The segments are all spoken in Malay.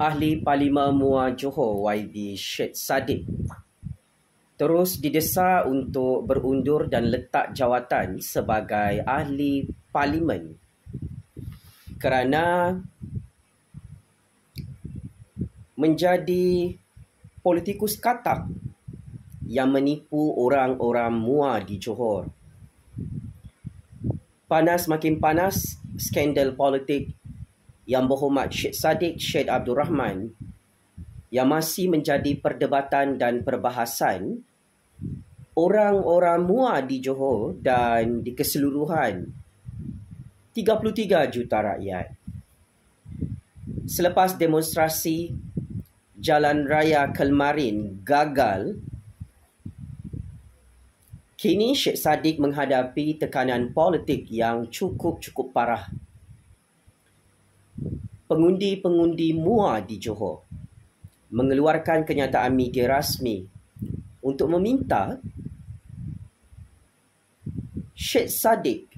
Ahli Parlimen Muar Johor YB Syed Saddiq terus didesak untuk berundur dan letak jawatan sebagai Ahli Parlimen kerana menjadi politikus katak yang menipu orang-orang Muar di Johor. Panas makin panas skandal politik Yang Berhormat Syed Saddiq Syed Abdul Rahman yang masih menjadi perdebatan dan perbahasan orang-orang Muar di Johor dan di keseluruhan 33 juta rakyat. Selepas demonstrasi Jalan Raya Kelmarin gagal, kini Syed Saddiq menghadapi tekanan politik yang cukup parah. Pengundi-pengundi Muar di Johor mengeluarkan kenyataan media rasmi untuk meminta Syed Saddiq,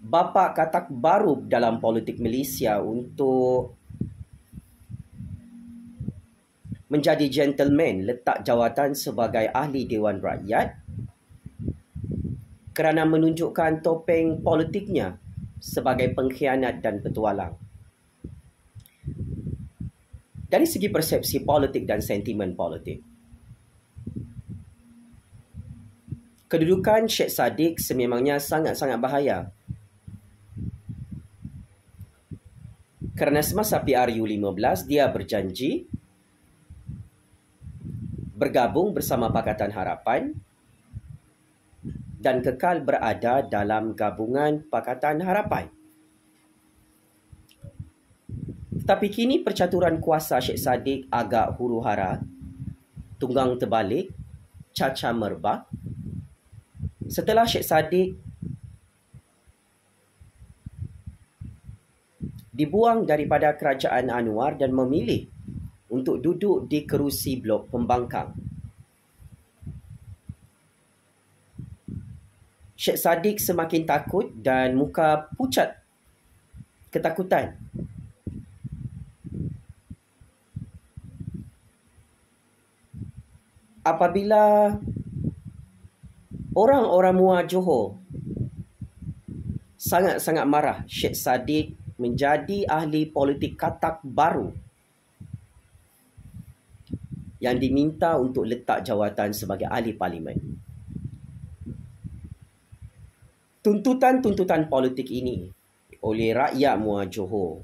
bapa katak baru dalam politik Malaysia, untuk menjadi gentleman letak jawatan sebagai Ahli Dewan Rakyat kerana menunjukkan topeng politiknya sebagai pengkhianat dan petualang. Dari segi persepsi politik dan sentimen politik, kedudukan Syed Saddiq sememangnya sangat-sangat bahaya kerana semasa PRU15 dia berjanji bergabung bersama Pakatan Harapan dan kekal berada dalam gabungan Pakatan Harapan. Tetapi kini percaturan kuasa Syed Saddiq agak huru-hara, tunggang terbalik, caca merbak, setelah Syed Saddiq dibuang daripada Kerajaan Anwar dan memilih untuk duduk di kerusi blok pembangkang. Syed Saddiq semakin takut dan muka pucat ketakutan. Apabila orang-orang Muar Johor sangat-sangat marah Syed Saddiq menjadi ahli politik katak baru yang diminta untuk letak jawatan sebagai ahli parlimen. Tuntutan-tuntutan politik ini oleh rakyat Muar Johor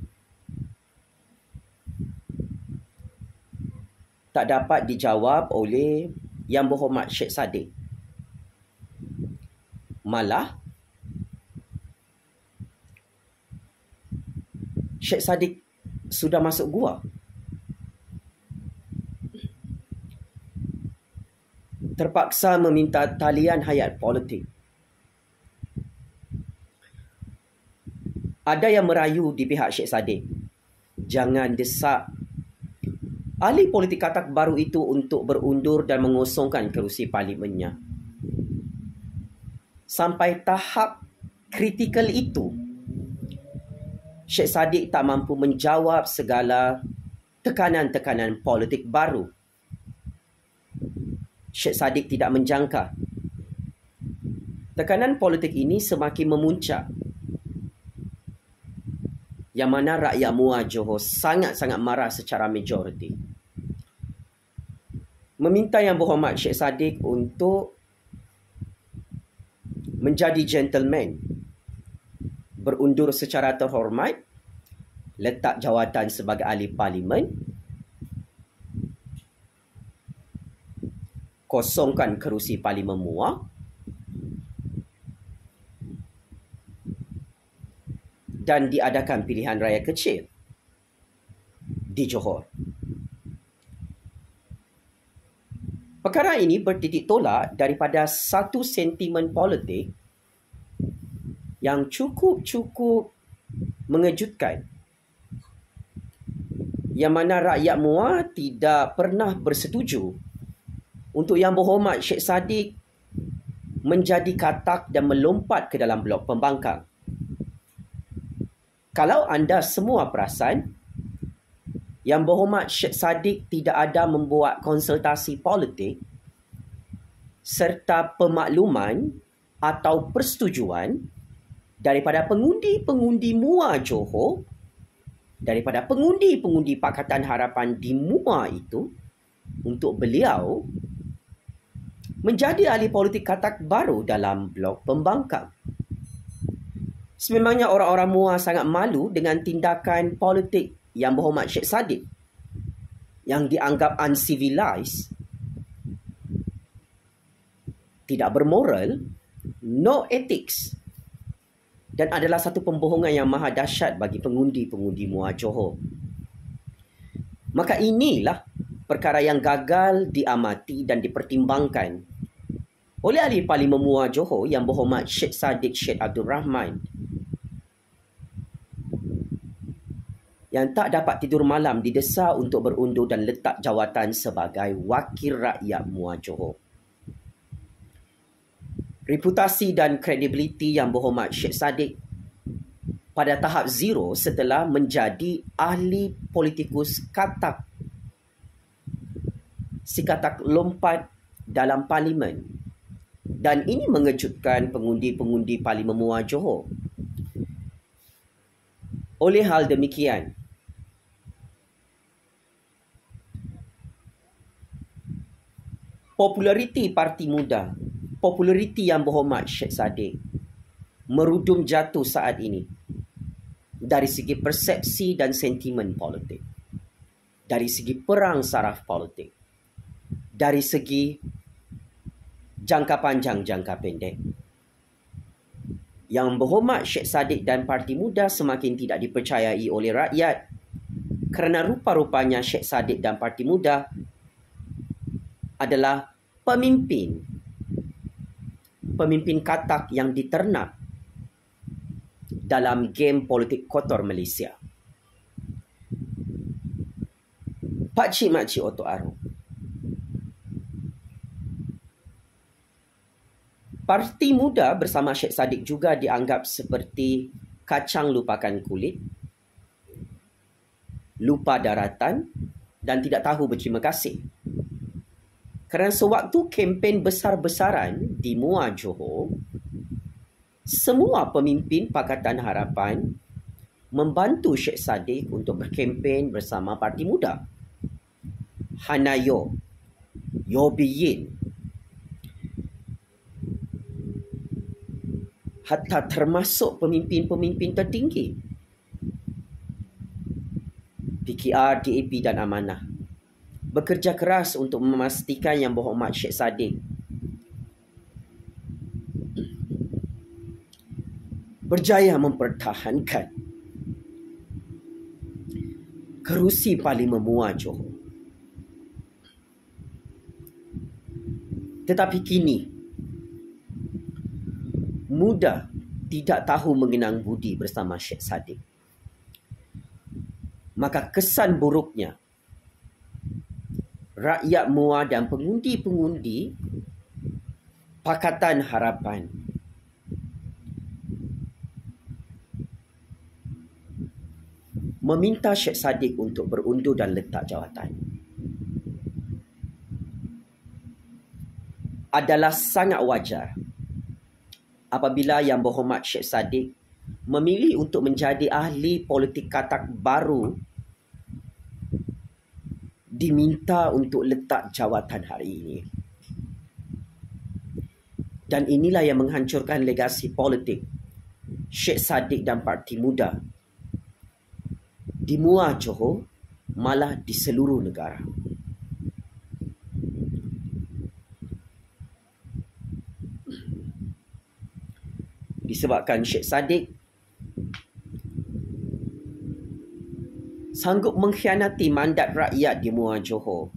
tak dapat dijawab oleh Yang Berhormat Syed Saddiq. Malah, Syed Saddiq sudah masuk gua. Terpaksa meminta talian hayat politik. Ada yang merayu di pihak Syed Saddiq, jangan desak ahli politik katak baru itu untuk berundur dan mengosongkan kerusi parlimennya. Sampai tahap kritikal itu, Syed Saddiq tak mampu menjawab segala tekanan-tekanan politik baru. Syed Saddiq tidak menjangka tekanan politik ini semakin memuncak, yang mana rakyat Muar Johor sangat-sangat marah secara majoriti. Meminta Yang Berhormat Syed Saddiq untuk menjadi gentleman, berundur secara terhormat, letak jawatan sebagai ahli parlimen, kosongkan kerusi Parlimen Muar, dan diadakan pilihan raya kecil di Johor. Perkara ini bertitik tolak daripada satu sentimen politik yang cukup mengejutkan, yang mana rakyat Muar tidak pernah bersetuju untuk Yang Berhormat Syed Saddiq menjadi katak dan melompat ke dalam blok pembangkang. Kalau anda semua perasan, Yang Berhormat Syed Saddiq tidak ada membuat konsultasi politik serta pemakluman atau persetujuan daripada pengundi-pengundi MUA Johor, daripada pengundi-pengundi Pakatan Harapan di MUA itu, untuk beliau menjadi ahli politik katak baru dalam blok pembangkang. Sememangnya orang-orang MUA sangat malu dengan tindakan politik Yang Berhormat Syed Saddiq yang dianggap uncivilized, tidak bermoral, no ethics, dan adalah satu pembohongan yang maha dahsyat bagi pengundi-pengundi MUA Johor. Maka inilah perkara yang gagal diamati dan dipertimbangkan oleh ahli Parlimen MUA Johor Yang Berhormat Syed Saddiq Syed Abdul Rahman, yang tak dapat tidur malam didesak untuk berundur dan letak jawatan sebagai wakil rakyat MUA Johor. Reputasi dan kredibiliti Yang Berhormat Syed Saddiq pada tahap zero setelah menjadi ahli politikus katak, si katak lompat dalam parlimen, dan ini mengejutkan pengundi-pengundi Parlimen MUA Johor. Oleh hal demikian, populariti Parti Muda, populariti Yang Berhormat Syed Saddiq merudum jatuh saat ini dari segi persepsi dan sentimen politik, dari segi perang saraf politik, dari segi jangka panjang, jangka pendek. Yang Berhormat Syed Saddiq dan Parti Muda semakin tidak dipercayai oleh rakyat kerana rupa-rupanya Syed Saddiq dan Parti Muda adalah pemimpin katak yang diternak dalam game politik kotor Malaysia. Pakcik-makcik otok arung, Parti Muda bersama Syed Saddiq juga dianggap seperti kacang lupakan kulit, lupa daratan dan tidak tahu berterima kasih. Kerana sewaktu kempen besar-besaran di MUA Johor, semua pemimpin Pakatan Harapan membantu Syed Saddiq untuk berkempen bersama Parti Muda. Hanayo, Yobiyin, hatta termasuk pemimpin-pemimpin tertinggi PKR, DAP dan Amanah bekerja keras untuk memastikan Yang Berhormat Syed Saddiq berjaya mempertahankan kerusi Parlimen MUA Johor. Tetapi kini Muda tidak tahu mengenang budi bersama Syed Saddiq. Maka kesan buruknya rakyat MUA dan pengundi-pengundi Pakatan Harapan meminta Syed Saddiq untuk berundur dan letak jawatan adalah sangat wajar apabila Yang Berhormat Syed Saddiq memilih untuk menjadi ahli politik katak baru diminta untuk letak jawatan hari ini. Dan inilah yang menghancurkan legasi politik Syed Saddiq dan Parti Muda di MUA Johor, malah di seluruh negara. Disebabkan Syed Saddiq sanggup mengkhianati mandat rakyat di MUA Johor.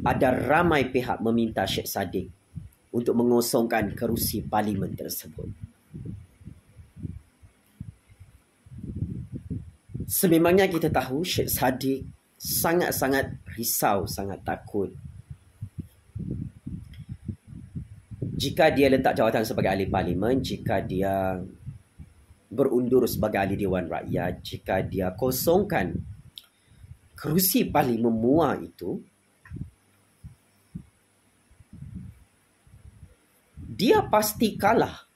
Ada ramai pihak meminta Syed Saddiq untuk mengosongkan kerusi parlimen tersebut. Sememangnya kita tahu Syed Saddiq sangat-sangat risau, sangat takut Jika dia letak jawatan sebagai ahli parlimen, jika dia berundur sebagai ahli Dewan Rakyat, jika dia kosongkan kerusi parlimen MUA itu, dia pasti kalah.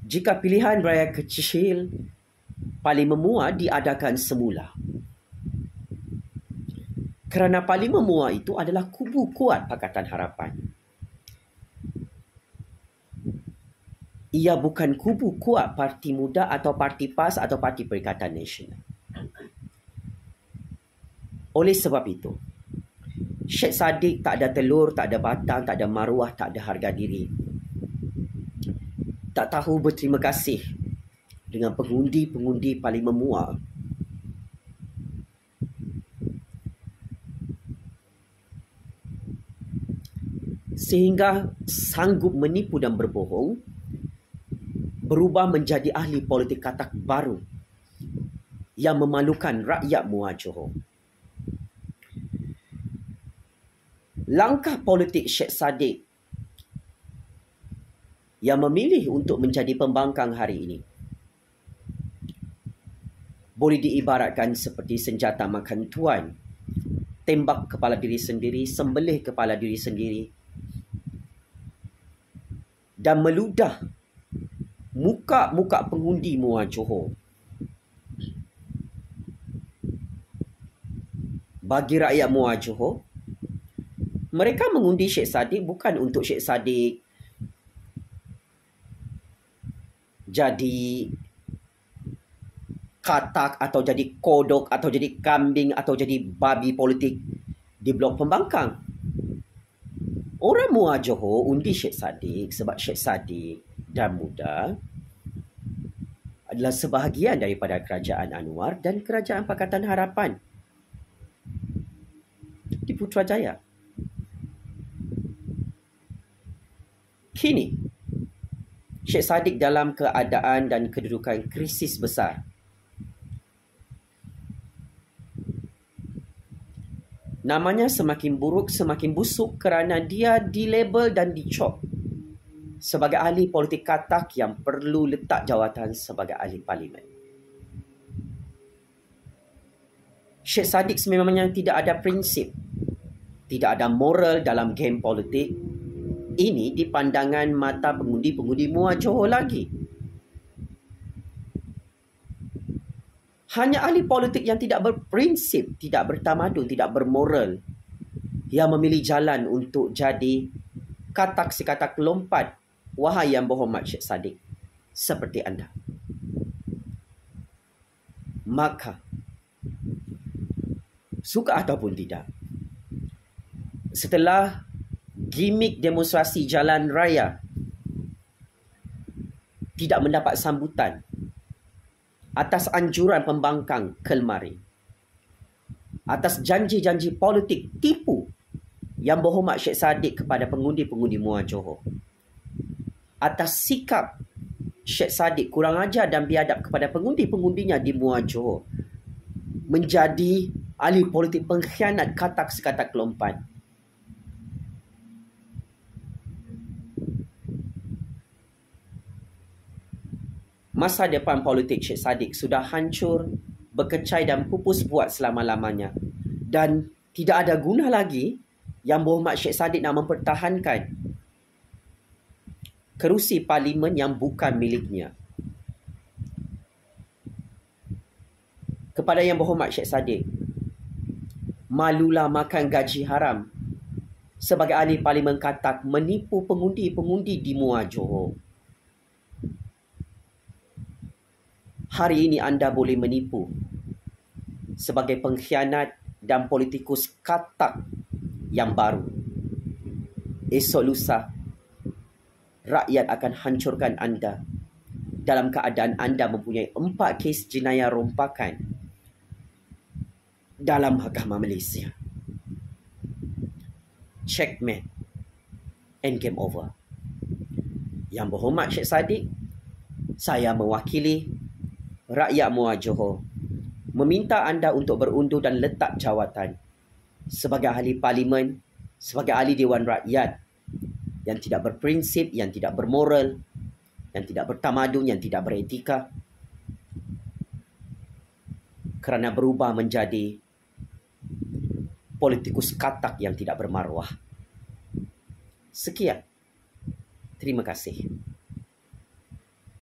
Jika pilihan raya kecil parlimen MUA diadakan semula. Kerana parlimen MUA itu adalah kubu kuat Pakatan Harapan. Ia bukan kubu kuat Parti Muda atau Parti PAS atau Parti Perikatan Nasional. Oleh sebab itu, Syed Saddiq tak ada telur, tak ada batang, tak ada maruah, tak ada harga diri. Tak tahu berterima kasih dengan pengundi-pengundi parlimen MUA. Sehingga sanggup menipu dan berbohong, berubah menjadi ahli politik katak baru yang memalukan rakyat MUA Johor. Langkah politik Syed Saddiq yang memilih untuk menjadi pembangkang hari ini boleh diibaratkan seperti senjata makan tuan. Tembak kepala diri sendiri, sembelih kepala diri sendiri, dan meludah muka-muka pengundi MUA Johor. Bagi rakyat MUA Johor, mereka mengundi Syed Saddiq bukan untuk Syed Saddiq jadi katak atau jadi kodok atau jadi kambing atau jadi babi politik di blok pembangkang. Orang MUA Johor undi Syed Saddiq sebab Syed Saddiq dan Muda adalah sebahagian daripada Kerajaan Anwar dan Kerajaan Pakatan Harapan di Putrajaya. Kini, Syed Saddiq dalam keadaan dan kedudukan krisis besar. Namanya semakin buruk, semakin busuk kerana dia dilabel dan dicop sebagai ahli politik katak yang perlu letak jawatan sebagai ahli parlimen. Syed Saddiq sememangnya tidak ada prinsip, tidak ada moral dalam game politik. Ini di pandangan mata pengundi-pengundi MUA Johor lagi. Hanya ahli politik yang tidak berprinsip, tidak bertamadun, tidak bermoral yang memilih jalan untuk jadi katak si katak lompat. Wahai yang berhormat Syed Saddiq, seperti anda. Maka, suka ataupun tidak, setelah gimik demonstrasi jalan raya tidak mendapat sambutan atas anjuran pembangkang kelmari, atas janji-janji politik tipu yang berhormat Syed Saddiq kepada pengundi-pengundi MUA Johor, atas sikap Syed Saddiq kurang ajar dan biadab kepada pengundi-pengundinya di MUA Johor, menjadi ahli politik pengkhianat katak sekatak lompat. Masa depan politik Syed Saddiq sudah hancur, berkecai dan pupus buat selama-lamanya. Dan tidak ada guna lagi yang berhormat Syed Saddiq nak mempertahankan kerusi parlimen yang bukan miliknya. Kepada yang berhormat Syed Saddiq, malulah makan gaji haram sebagai ahli parlimen katak menipu pengundi-pengundi di MUA Johor. Hari ini anda boleh menipu sebagai pengkhianat dan politikus katak yang baru. Esok lusa, rakyat akan hancurkan anda dalam keadaan anda mempunyai 4 kes jenayah rompakan dalam Mahkamah Malaysia. Checkmate and game over. Yang berhormat Syed Saddiq, saya mewakili rakyat MUA Johor meminta anda untuk berundur dan letak jawatan sebagai ahli parlimen, sebagai ahli Dewan Rakyat yang tidak berprinsip, yang tidak bermoral, yang tidak bertamadun, yang tidak beretika, kerana berubah menjadi politikus katak yang tidak bermaruah. Sekian. Terima kasih.